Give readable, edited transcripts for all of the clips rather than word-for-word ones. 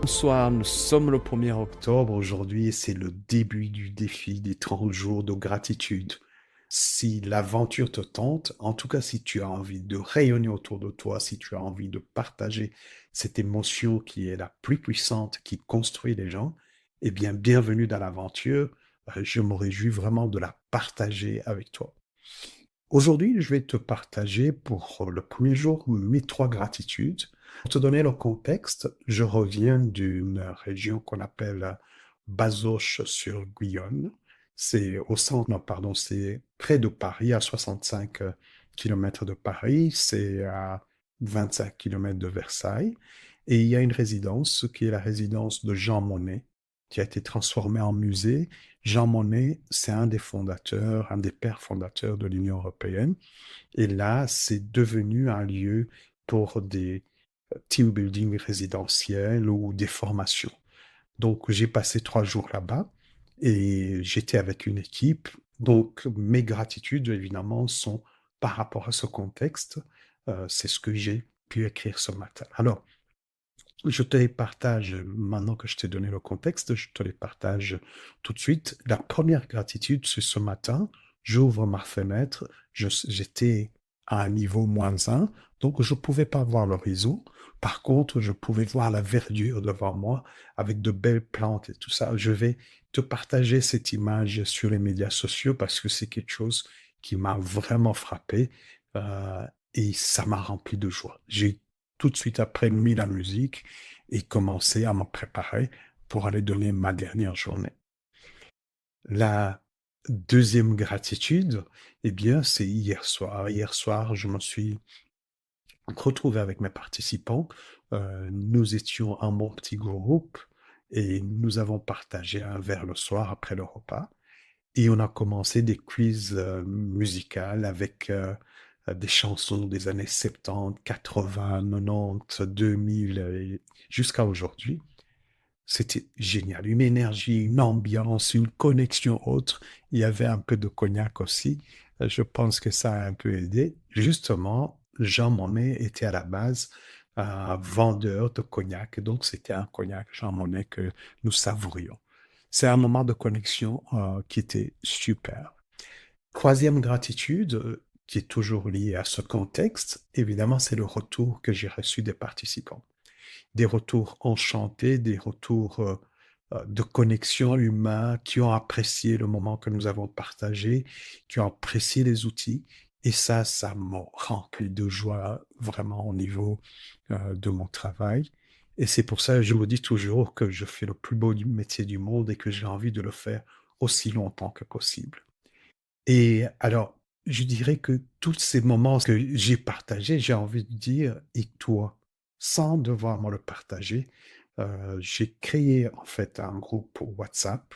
Bonsoir, nous sommes le 1er octobre aujourd'hui et c'est le début du défi des 30 jours de gratitude. Si l'aventure te tente, en tout cas si tu as envie de rayonner autour de toi, si tu as envie de partager cette émotion qui est la plus puissante, qui construit les gens, eh bien bienvenue dans l'aventure. Je me réjouis vraiment de la partager avec toi. Aujourd'hui, je vais te partager pour le premier jour mes 3 gratitudes. Pour te donner le contexte, je reviens d'une région qu'on appelle Bazoches-sur-Guyonne. C'est au centre, non, pardon, c'est près de Paris, à 65 km de Paris, c'est à 25 km de Versailles. Et il y a une résidence qui est la résidence de Jean Monnet, qui a été transformée en musée. Jean Monnet, c'est un des fondateurs, un des pères fondateurs de l'Union européenne. Et là, c'est devenu un lieu pour des team building résidentiels ou des formations. Donc, j'ai passé 3 jours là-bas et j'étais avec une équipe. Donc, mes gratitudes, évidemment, sont par rapport à ce contexte. C'est ce que j'ai pu écrire ce matin. Alors, je te les partage, maintenant que je t'ai donné le contexte, je te les partage tout de suite. La première gratitude, c'est ce matin, j'ouvre ma fenêtre, j'étais à un niveau -1, donc je ne pouvais pas voir l'horizon. Par contre, je pouvais voir la verdure devant moi avec de belles plantes et tout ça. Je vais te partager cette image sur les médias sociaux parce que c'est quelque chose qui m'a vraiment frappé et ça m'a rempli de joie. J'ai tout de suite après mis la musique et commencé à me préparer pour aller donner ma dernière journée. La deuxième gratitude, eh bien, c'est hier soir. Hier soir, je me suis retrouvé avec mes participants. Nous étions un bon petit groupe et nous avons partagé un verre le soir après le repas. Et on a commencé des quiz musicales avec des chansons des années 70, 80, 90, 2000, jusqu'à aujourd'hui. C'était génial. Une énergie, une ambiance, une connexion autre. Il y avait un peu de cognac aussi. Je pense que ça a un peu aidé. Justement, Jean Monnet était à la base un vendeur de cognac. Donc, c'était un cognac Jean Monnet que nous savourions. C'est un moment de connexion qui était super. Troisième gratitude, qui est toujours liée à ce contexte, évidemment, c'est le retour que j'ai reçu des participants. Des retours enchantés, des retours de connexion humain, qui ont apprécié le moment que nous avons partagé, qui ont apprécié les outils. Et ça m'a rempli de joie vraiment au niveau de mon travail. Et c'est pour ça que je me dis toujours que je fais le plus beau métier du monde et que j'ai envie de le faire aussi longtemps que possible. Et alors, je dirais que tous ces moments que j'ai partagés, j'ai envie de dire, et toi, sans devoir me le partager, j'ai créé en fait un groupe WhatsApp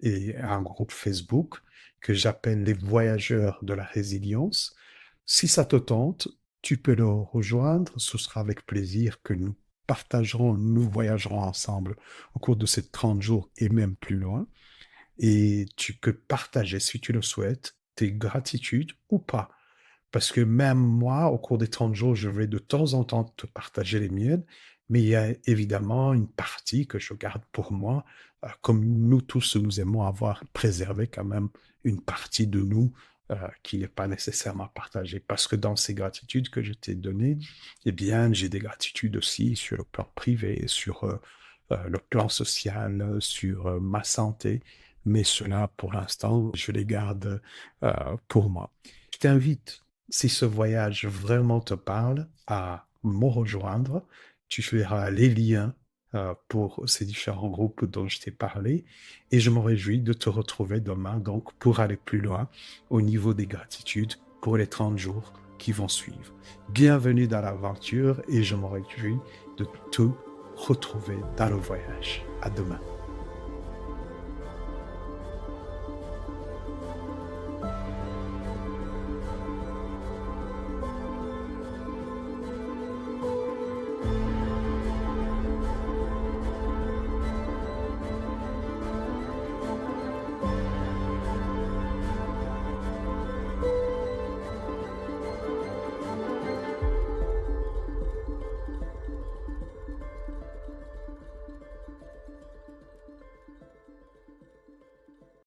et un groupe Facebook que j'appelle les voyageurs de la résilience. Si ça te tente, tu peux le rejoindre. Ce sera avec plaisir que nous partagerons, nous voyagerons ensemble au cours de ces 30 jours et même plus loin. Et tu peux partager, si tu le souhaites, tes gratitudes ou pas. Parce que même moi, au cours des 30 jours, je vais de temps en temps te partager les miennes, mais il y a évidemment une partie que je garde pour moi, comme nous tous, nous aimons avoir préservé quand même une partie de nous qui n'est pas nécessairement partagée. Parce que dans ces gratitudes que je t'ai données, eh bien, j'ai des gratitudes aussi sur le plan privé, sur le plan social, sur ma santé, mais cela, pour l'instant, je les garde pour moi. Je t'invite, si ce voyage vraiment te parle, à me rejoindre. Tu verras les liens pour ces différents groupes dont je t'ai parlé et je me réjouis de te retrouver demain donc pour aller plus loin au niveau des gratitudes pour les 30 jours qui vont suivre. Bienvenue dans l'aventure et je me réjouis de te retrouver dans le voyage. À demain.